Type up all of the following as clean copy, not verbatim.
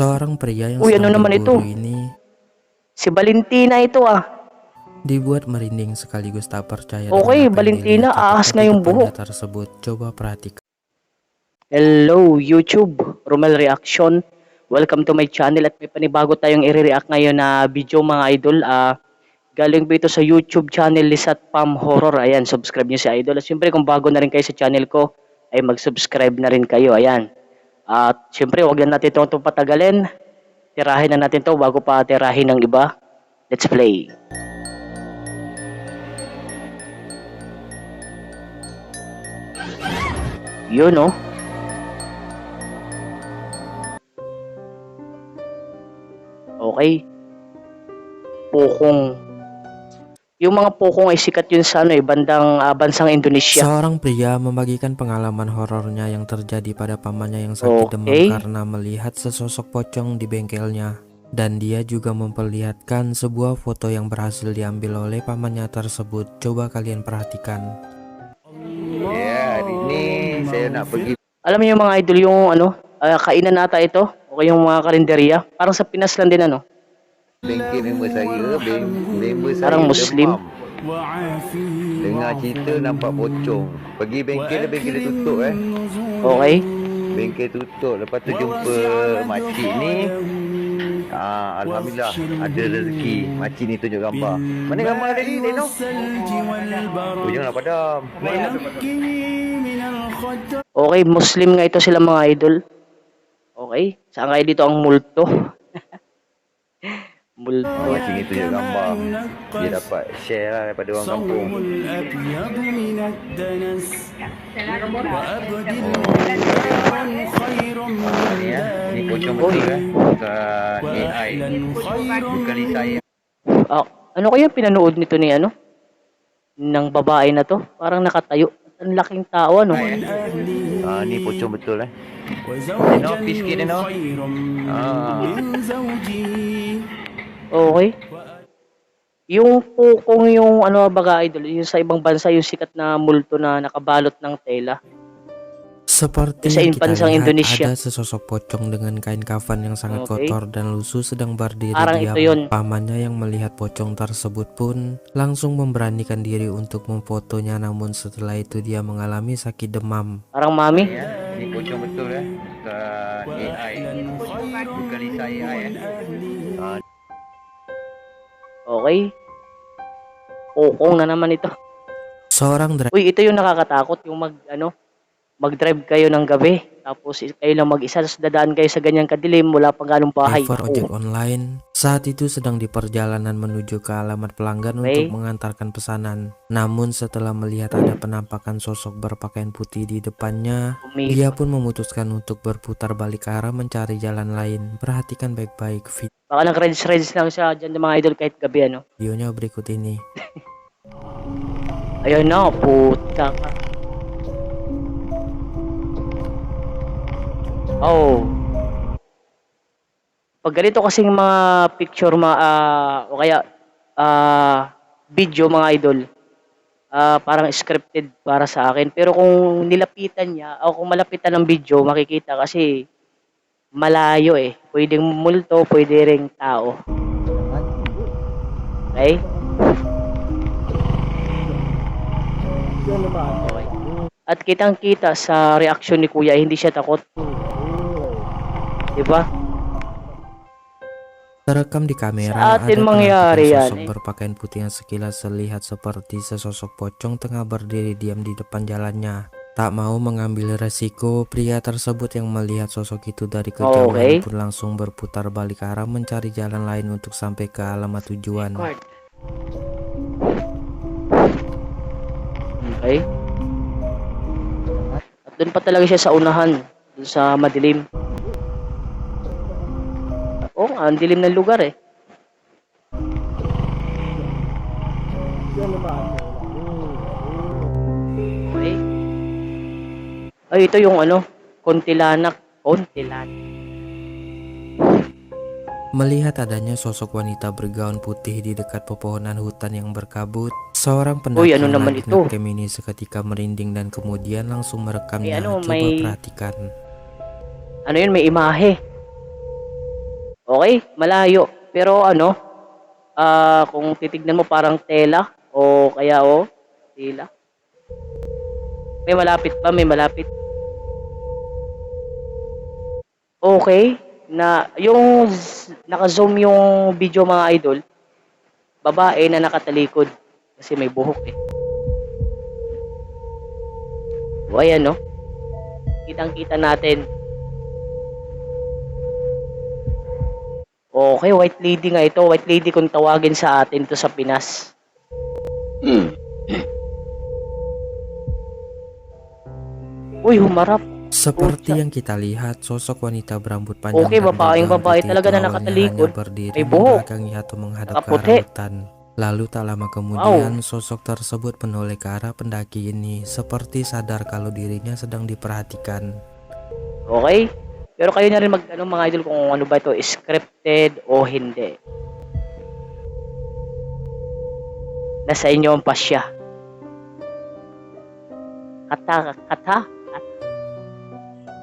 Seorang pria yang Uy, ano sedang naman ito? berburu ini Si Valentina ito ah. dibuat merinding sekaligus tak percaya Okay, dengan apa yang Valentina, dilihatnya ahas tepat nga di yung depannya buhok. tersebut. Coba perhatikan. Hello YouTube, Romel Reaction. Welcome to my channel at may panibago tayong i-react ngayon na video mga idol. Galing po ito sa YouTube channel Lisat Pam Horror. Ayan, subscribe niyo si idol. At syempre kung bago na rin kayo sa channel ko, ay mag-subscribe na rin kayo. Ayan. At syempre huwag na natin itong patagalin. Tirahin na natin to bago pa tirahin ng iba. Let's play. Yun oh. Okay. Pokong. Yung mga pokong ay sikat yun sa bandang bansang Indonesia. Seorang pria membagikan pengalaman horornya yang terjadi pada pamannya yang sakit demam Okay. karena melihat sesosok pocong di bengkelnya. Dan dia juga memperlihatkan sebuah foto yang berhasil diambil oleh pamannya tersebut. Coba kalian perhatikan. Ya, hari ni saya nak pergi Alam niyo mga idol yung kainan nata ito o yung mga karinderya. Parang sa Pinas lang din ano. bengkel member saya, member saya Parang Muslim. demam. Dengar cerita nampak pocong. Pergi bengkel dia tutup Okay. Bengkel tutup. Lepas tu jumpa makcik ni. Alhamdulillah ada rezeki. Makcik ni tunjuk gambar. Mana gambar tadi, Deno? Oh, janganlah padam. Okay, Muslim nga ito sila mga idol. Okay. Saan kayo dito ang multo? Multo. Makcik ni tunjuk gambar. Dia dapat share lah daripada orang kampung. Ni pocong betul bukan AI. Bukan saya. Ano kaya pinanood nito ni ng babae na to? Parang nakatayo. Ang laking tao ano. Ni pocong betul Deno, peace sikit Deno. Okay. Yung pukong yung baga idol, yung sa ibang bansa yung sikat na multo na nakabalot ng tela. Seperti Sa yang kita bansang lihat, Indonesia. ada sesosok pocong dengan kain kafan yang sangat Okay. kotor dan lusuh sedang berdiri Parang diam. ito yun. Pamannya yang melihat pocong tersebut pun langsung memberanikan diri untuk memfotonya, namun setelah itu dia mengalami sakit demam. Parang mami. Ni pocong betul bukan AI. Bukan saya Okay. Pukong na naman ito. Seorang Uy, ito yung nakakatakot, yung mag-drive kayo ng gabi, tapos kayo lang mag-isa, tapos dadaan kayo sa ganyang kadilim, wala pang ganong bahay. driver ojek online saat itu sedang di perjalanan menuju ke alamat pelanggan Okay. untuk mengantarkan pesanan. Namun setelah melihat ada penampakan sosok berpakaian putih di depannya, dia pun memutuskan untuk berputar balik ke arah mencari jalan lain. Perhatikan baik-baik Baka nag-reds lang siya dyan ng mga idol kahit gabi videonya berikut ini. Ayun na, puta ka. Oh. Pag ganito kasing mga picture o kaya video mga idol, parang scripted para sa akin. Pero kung nilapitan niya o kung malapitan ng video, makikita kasi malayo Pwedeng multo, pwede ring tao. Okay? Okay. At kitang-kita sa reaction ni Kuya, hindi siya takot. Diba? Terekam di kamera Sa ada atin mangyari penampakan yan, sosok berpakaian putih yang sekilas terlihat seperti sesosok pocong tengah berdiri diam di depan jalannya. Tak mau mengambil resiko, pria tersebut yang melihat sosok itu dari kejauhan pun langsung berputar balik ke arah mencari jalan lain untuk sampai ke alamat tujuan. Okay. At doon pa talaga siya sa unahan, doon sa madilim. Ang dilim ng lugar Okay. Ay, ito yung Kuntilanak. Melihat adanya sosok wanita bergaun putih di dekat pepohonan hutan yang berkabut, seorang pendaki yang lagi ngecamp ini seketika merinding dan kemudian langsung merekamnya. Coba perhatikan. May imahe. Okay, malayo. Pero ano, kung titignan mo parang tela o kaya tela. May malapit pa, may malapit. Okay, na yung naka-zoom yung video mga idol, babae na nakatalikod kasi may buhok eh. O ayan no, kitang-kita natin. Okay, white lady nga ito. White lady kung tawagin sa atin to sa Pinas. Uy, humarap. Seperti yang kita lihat, sosok wanita berambut panjang Okay, dan babae bergaun putih talaga itu na awalnya nakatalikod. hanya berdiri May buhok. membelakangi atau menghadap ke Nakaputi. arah hutan. Lalu tak lama kemudian sosok tersebut menoleh ke arah pendaki ini, seperti sadar kalau dirinya sedang diperhatikan. Okay? Pero kayo na rin mga idol kung ano ba ito, scripted o hindi. Nasa inyo ang pasya. Kata.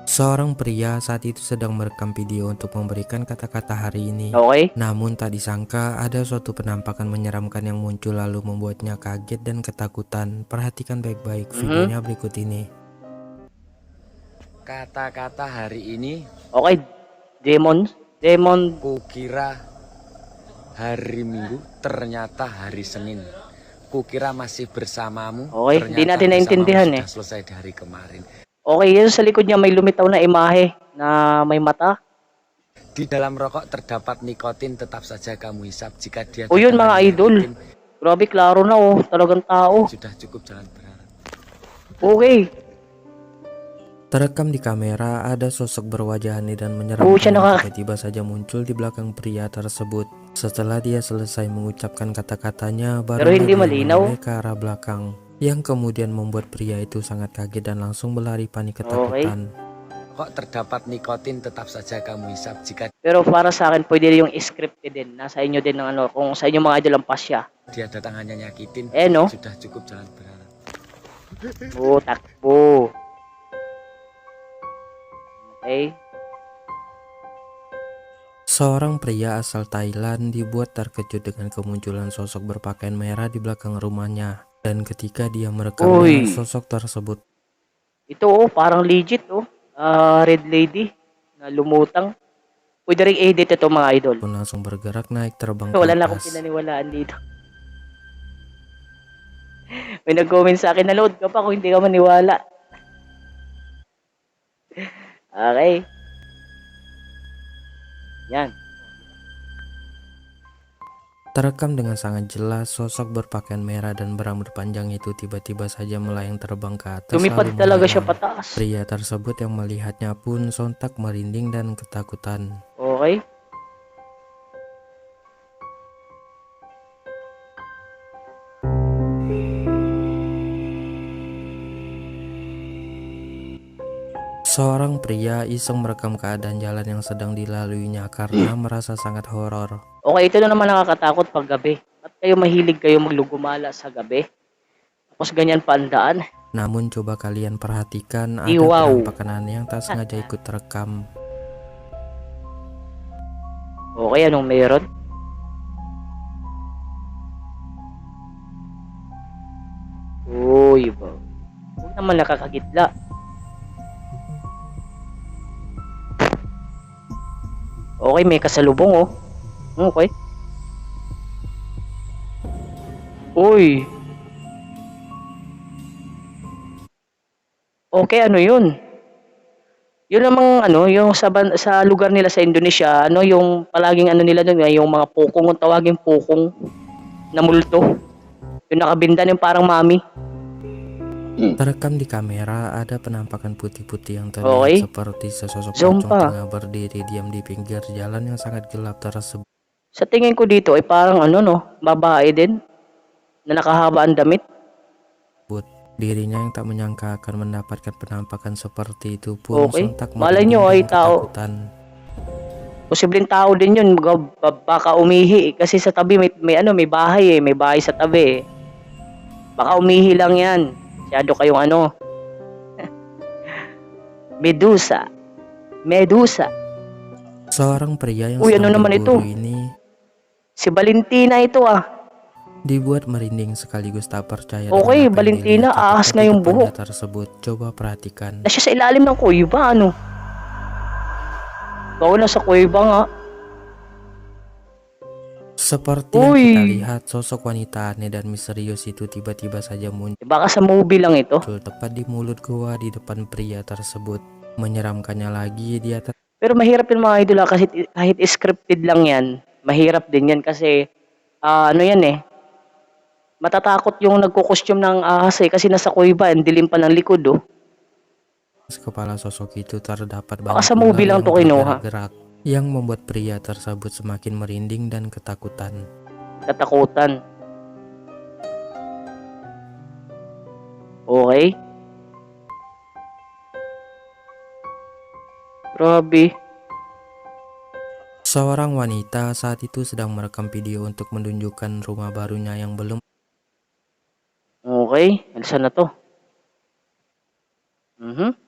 Seorang pria saat itu sedang merekam video untuk memberikan kata-kata hari ini. Okay? Namun tak disangka ada suatu penampakan menyeramkan yang muncul lalu membuatnya kaget dan ketakutan. Perhatikan baik-baik videonya berikut ini. Kata-kata hari ini Okay. Demon. kukira hari Minggu, ternyata hari Senin. Kukira masih bersamamu, Okay, ternyata di natin bersamamu naintindihan sudah selesai dari kemarin. Okay, yun sa likod niya may lumitaw na imahe na may mata. Di dalam rokok terdapat nikotin, tetap saja kamu hisap jika dia O yun mga kedatangan idol. nikotin, Grabe, klaro na talagang tao. sudah cukup jalan berharap. Okay. Terekam di kamera ada sosok berwajah aneh dan siya menyeramkan yang naka- tiba-tiba saja muncul di belakang pria tersebut. Setelah dia selesai mengucapkan kata-katanya, Pero baru hindi dia malinaw. menoleh ke arah belakang, yang kemudian membuat pria itu sangat kaget dan langsung berlari panik ketakutan. Kok terdapat nikotin, tetap saja kamu hisap jika Pero para sa akin, pwede rin yung scripted din. Nasa inyo din ng ano, kung sa inyo mga idol ang pasya. dia datang hanya nyakitin, No? sudah cukup jalan berharap. Takbo. Okay. Seorang pria asal Thailand dibuat terkejut dengan kemunculan sosok berpakaian merah di belakang rumahnya. Dan ketika dia merekamnya, Uy. sosok tersebut Ito parang legit Red lady na lumutang. Pwede rin edit ito mga idol. pun langsung bergerak naik terbang ke Wala na akong atas. pinaniwalaan dito. May nag-comment sa akin, naload ka pa kung hindi ka maniwala. Okay. Yan. Terekam dengan sangat jelas, sosok berpakaian merah dan berambut panjang itu tiba-tiba saja melayang terbang ke atas Lumipad lalu talaga siya menghilang. pataas. Pria tersebut yang melihatnya pun sontak merinding dan ketakutan. Okay. Seorang pria iseng merekam keadaan jalan yang sedang dilaluinya karena merasa sangat horor. Okay, ito na naman nakakatakot pag gabi. At mahilig kayo maglugumala sa gabi. Tapos ganyan pa ang daan. Namun coba kalian perhatikan ada Wow. penampakan aneh yang tak sengaja ikut terekam. Okay, anong meron? Uy, ba? Huwag naman nakakagitla. Okay, may kasalubong Okay. Uy. Okay, ano yun? Yun namang yung sa lugar nila sa Indonesia, yung palaging nila doon, yung mga pukong, kung tawagin pukong na multo. Yung nakabindan yung parang mami. Terekam di kamera ada penampakan putih-putih yang terlihat Okay. seperti sesosok Zoom pocong pa. tengah berdiri diam di pinggir jalan yang sangat gelap tersebut. Sa tingin ko dito ay parang babae din na nakahaba ang damit. Dirinya yang tak menyangka akan mendapatkan penampakan seperti itu pun Okay. sontak Malay merinding nyo ay dan tao. ketakutan. Posibleng tao din yun, baka umihi kasi sa tabi may bahay may bahay sa tabi. Baka umihi lang yan. Masyado kayong Medusa. Seorang pria yang Uy, sedang ano naman berburu ito? ini Si Valentina ito ah. dibuat merinding sekaligus tak percaya Okay, dengan apa yang Valentina, dilihatnya ahas tepat na di yung depannya buhok. tersebut. Coba perhatikan. Na siya sa ilalim ng kuweba, ano? Ikaw nasa kuweba nga. Seperti yang kita Uy, lihat, sosok wanita aneh dan misterius itu tiba-tiba saja muncul baka sa movie lang ito. tepat di mulut gua di depan pria tersebut. Menyeramkannya lagi, dia Pero mahirap yung mga idol ah, kasi kahit scripted lang yan, mahirap din yan kasi ano yan eh, matatakot yung nagko-costume ng ahas eh kasi nasa kuweba, ang dilim pa ng likod oh. kepala sosok itu terdapat Baka banyak sa ular movie lang yang to kinuha. bergerak-gerak yang membuat pria tersebut semakin merinding dan ketakutan. Katakutan. Okay. Grabe. Seorang wanita saat itu sedang merekam video untuk menunjukkan rumah barunya yang belum Okay. Alisan na to. Mhm.